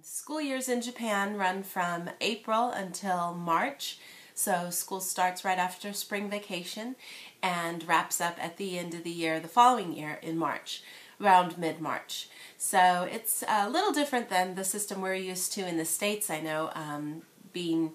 School years in Japan run from April until March, so school starts right after spring vacation and wraps up at the end of the year, the following year in March, around mid-March. So it's a little different than the system we're used to in the States. I know being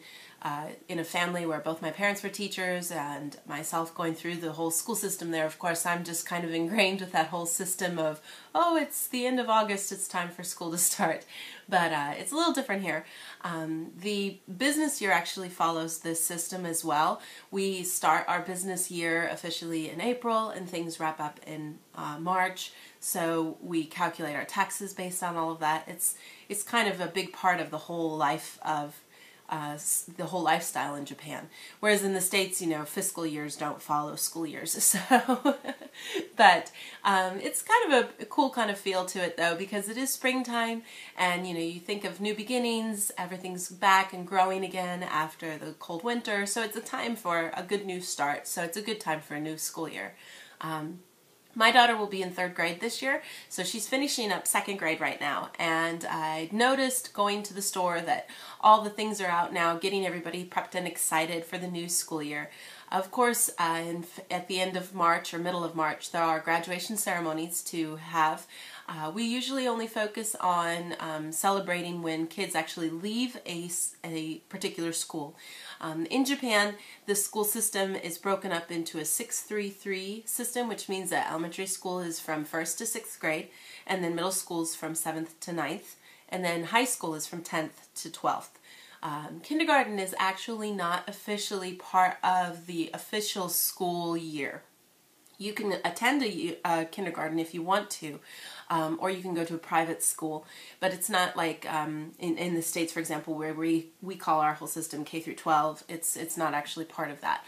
in a family where both my parents were teachers and myself going through the whole school system there, of course, I'm just kind of ingrained with that whole system of, oh, it's the end of August, it's time for school to start. But it's a little different here. The business year actually follows this system as well. We start our business year officially in April and things wrap up in March. So we calculate our taxes based on all of that. It's kind of a big part of the whole life of the whole lifestyle in Japan. Whereas in the States, you know, fiscal years don't follow school years. So, but it's kind of a cool kind of feel to it though, because it is springtime and, you know, you think of new beginnings, everything's back and growing again after the cold winter. So it's a time for a good new start. So it's a good time for a new school year. My daughter will be in 3rd grade this year, so she's finishing up 2nd grade right now, and I noticed going to the store that all the things are out now, getting everybody prepped and excited for the new school year. Of course, at the end of March or middle of March, there are graduation ceremonies to have. We usually only focus on celebrating when kids actually leave a particular school. In Japan, the school system is broken up into a 6-3-3 system, which means that elementary school is from 1st to 6th grade, and then middle school is from 7th to 9th, and then high school is from 10th to 12th. Kindergarten is actually not officially part of the official school year. You can attend a kindergarten if you want to, or you can go to a private school, but it's not like in the States, for example, where we call our whole system K through 12. It's not actually part of that.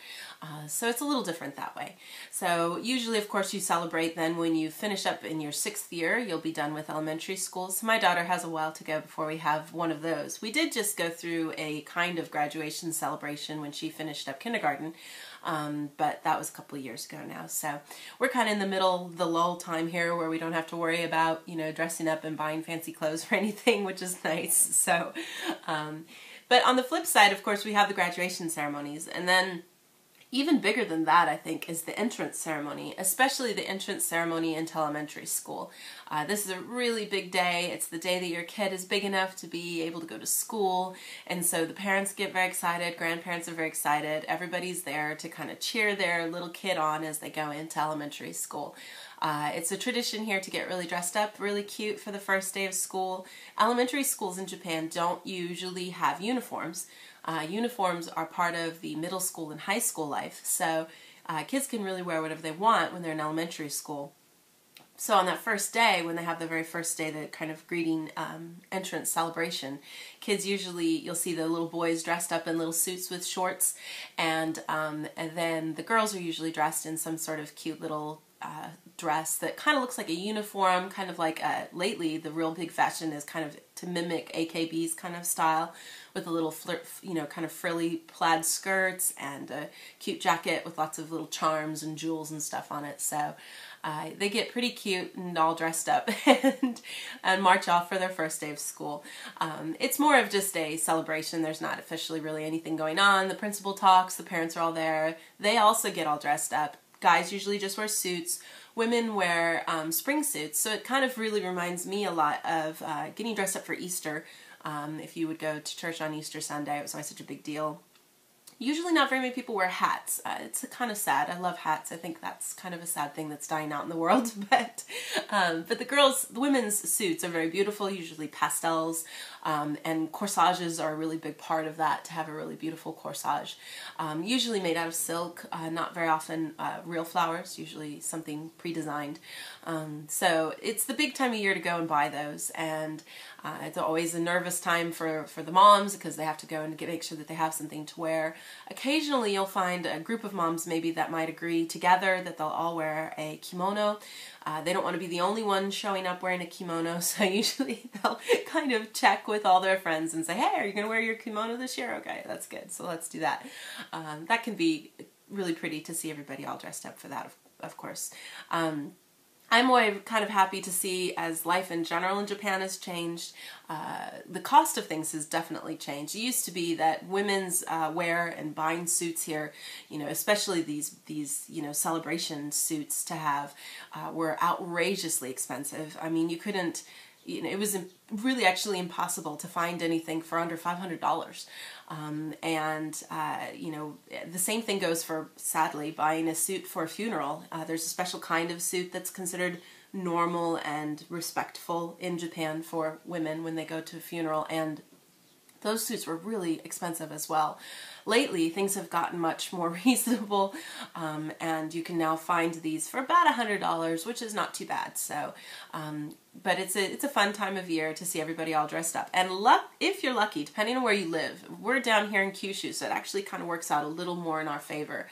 So it's a little different that way. So usually, of course, you celebrate then when you finish up in your 6th year, you'll be done with elementary school. So my daughter has a while to go before we have one of those. We did just go through a kind of graduation celebration when she finished up kindergarten, but that was a couple of years ago now. So we're kind of in the middle, the lull time here where we don't have to worry about, you know, dressing up and buying fancy clothes or anything, which is nice. So, but on the flip side, of course, we have the graduation ceremonies, and then even bigger than that, I think, is the entrance ceremony, especially the entrance ceremony into elementary school. This is a really big day. It's the day that your kid is big enough to be able to go to school, and so the parents get very excited, grandparents are very excited, everybody's there to kind of cheer their little kid on as they go into elementary school. It's a tradition here to get really dressed up, really cute for the first day of school. Elementary schools in Japan don't usually have uniforms. Uniforms are part of the middle school and high school life, so kids can really wear whatever they want when they're in elementary school. So on that first day, when they have the very first day, the kind of greeting entrance celebration, kids usually, you'll see the little boys dressed up in little suits with shorts, and then the girls are usually dressed in some sort of cute little dress that kind of looks like a uniform, kind of like lately the real big fashion is kind of to mimic AKB's kind of style, with a little kind of frilly plaid skirts and a cute jacket with lots of little charms and jewels and stuff on it. So they get pretty cute and all dressed up and march off for their first day of school. It's more of just a celebration. There's not officially really anything going on. The principal talks, the parents are all there. They also get all dressed up. Guys usually just wear suits. Women wear spring suits. So it kind of really reminds me a lot of getting dressed up for Easter. If you would go to church on Easter Sunday, it was always such a big deal. Usually not very many people wear hats. It's kind of sad. I love hats. I think that's kind of a sad thing that's dying out in the world. But the women's suits are very beautiful, usually pastels, and corsages are a really big part of that, to have a really beautiful corsage. Usually made out of silk, not very often real flowers, usually something pre-designed. So it's the big time of year to go and buy those, and it's always a nervous time for the moms because they have to go and make sure that they have something to wear. Occasionally you'll find a group of moms maybe that might agree together that they'll all wear a kimono. They don't want to be the only one showing up wearing a kimono, so usually they'll kind of check with all their friends and say, hey, are you going to wear your kimono this year? Okay, that's good, so let's do that. That can be really pretty to see everybody all dressed up for that, of course. I'm always kind of happy to see, as life in general in Japan has changed, the cost of things has definitely changed. It used to be that women's wear and buying suits here, especially these celebration suits to have, were outrageously expensive. I mean, you couldn't, it was really actually impossible to find anything for under $500. The same thing goes for, sadly, buying a suit for a funeral. There's a special kind of suit that's considered normal and respectful in Japan for women when they go to a funeral, and those suits were really expensive as well. Lately, things have gotten much more reasonable, and you can now find these for about $100, which is not too bad. So, but it's a fun time of year to see everybody all dressed up. And if you're lucky, depending on where you live, we're down here in Kyushu, so it actually kind of works out a little more in our favor.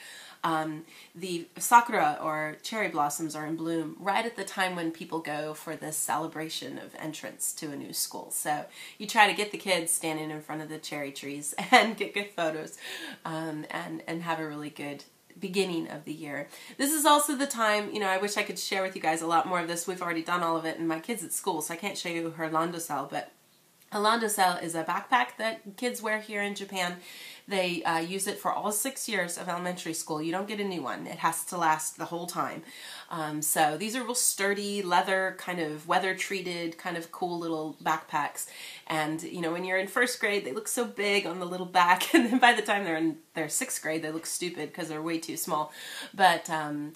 The sakura, or cherry blossoms, are in bloom right at the time when people go for this celebration of entrance to a new school. So you try to get the kids standing in front of the cherry trees and get good photos, and have a really good beginning of the year. This is also the time, I wish I could share with you guys a lot more of this. We've already done all of it, and my kid's at school, so I can't show you her landosel, but a landosel is a backpack that kids wear here in Japan. They use it for all 6 years of elementary school. You don't get a new one. It has to last the whole time. So these are real sturdy, leather, kind of weather-treated, kind of cool little backpacks. And, when you're in first grade, they look so big on the little back. And then by the time they're in their 6th grade, they look stupid because they're way too small. But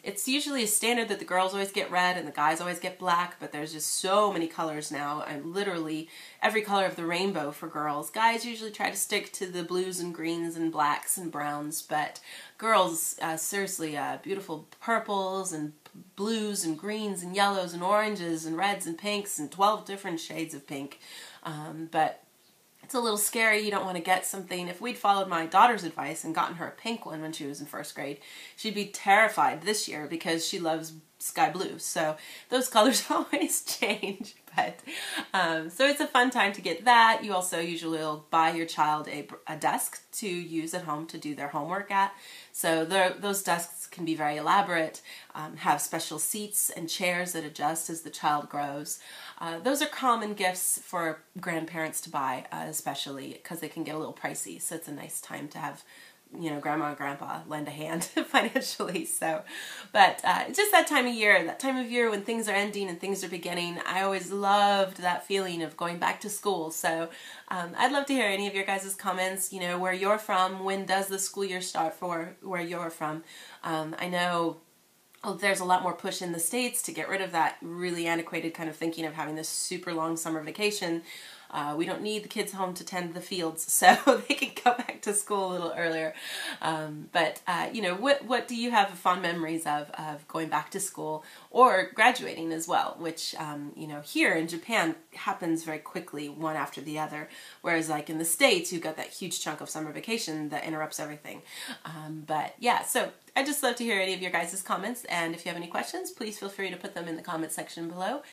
it's usually a standard that the girls always get red and the guys always get black. But there's just so many colors now. And literally every color of the rainbow for girls. Guys usually try to stick to the blues and greens and blacks and browns, but girls, seriously, beautiful purples and blues and greens and yellows and oranges and reds and pinks and 12 different shades of pink. But it's a little scary. You don't want to get something. If we'd followed my daughter's advice and gotten her a pink one when she was in first grade, she'd be terrified this year because she loves sky blue. So those colors always change. But so it's a fun time to get that. You also usually will buy your child a desk to use at home to do their homework at. So those desks can be very elaborate, have special seats and chairs that adjust as the child grows. Those are common gifts for grandparents to buy, especially because they can get a little pricey. So it's a nice time to have, grandma and grandpa lend a hand financially. So, but just that time of year when things are ending and things are beginning, I always loved that feeling of going back to school. So I'd love to hear any of your guys' comments, where you're from. When does the school year start for where you're from? I know there's a lot more push in the States to get rid of that really antiquated kind of thinking of having this super long summer vacation. We don't need the kids home to tend the fields, so they can go back to school a little earlier. What do you have fond memories of going back to school or graduating as well, which, here in Japan happens very quickly, one after the other, whereas like in the States, you've got that huge chunk of summer vacation that interrupts everything. So I'd just love to hear any of your guys' comments, and if you have any questions, please feel free to put them in the comment section below.